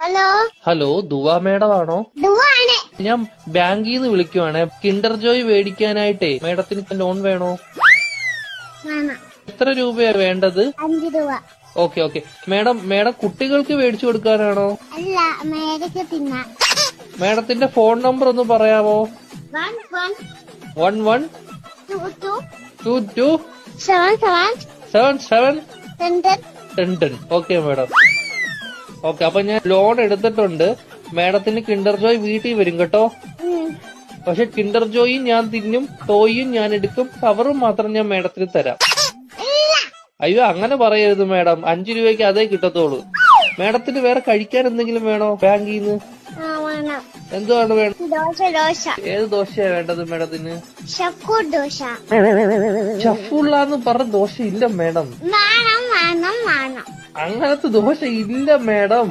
Hello hello ദുവാ madam ആണോ? ദുവാണ്. ഞാൻ ബാങ്കിൽ നിന്ന് വിളിക്കുവാണ്. കിൻഡർ ജോയ് മേടിക്കാനായിട്ടേ മേഡത്തിന് ലോൺ വേണോ? വേണം. എത്ര രൂപയാ വേണ്ടത്? 5 രൂപ. ഓക്കെ മേഡം കുട്ടികൾക്ക് മേടിച്ചു കൊടുക്കാനാണോ? അല്ല, മേടിക്ക് തിന്നാൻ. മേഡത്തിന്റെ ഫോൺ നമ്പർ ഒന്ന് പറയാമോ? 11 22 77 10. Okay madam. ഓക്കെ, അപ്പൊ ഞാൻ ലോൺ എടുത്തിട്ടുണ്ട്. മേഡത്തിന് കിൻഡർ ജോയ് വീട്ടിൽ വരും കേട്ടോ. പക്ഷെ കിൻഡർ ജോയും ഞാൻ തിന്നും, ടോയും ഞാൻ എടുക്കും, കവറും മാത്രം ഞാൻ മേഡത്തിന് തരാം. അയ്യോ, അങ്ങനെ പറയരുത് മേഡം. 5 രൂപയ്ക്ക് അതേ കിട്ടത്തോളൂ. മേഡത്തിന് വേറെ കഴിക്കാൻ എന്തെങ്കിലും വേണോ ബാങ്കിൽ നിന്ന്? എന്തുവാണ് വേണം? ദോശ. ഏത് ദോശയാ വേണ്ടത് മേഡത്തിന്? ഷക്കൂർ ദോശ. ഷഫുള്ളാന്ന് പറഞ്ഞ ദോശ ഇല്ല മേഡം. വേണം. അങ്ങനത്തെ ദോശ ഇല്ല മേഡം.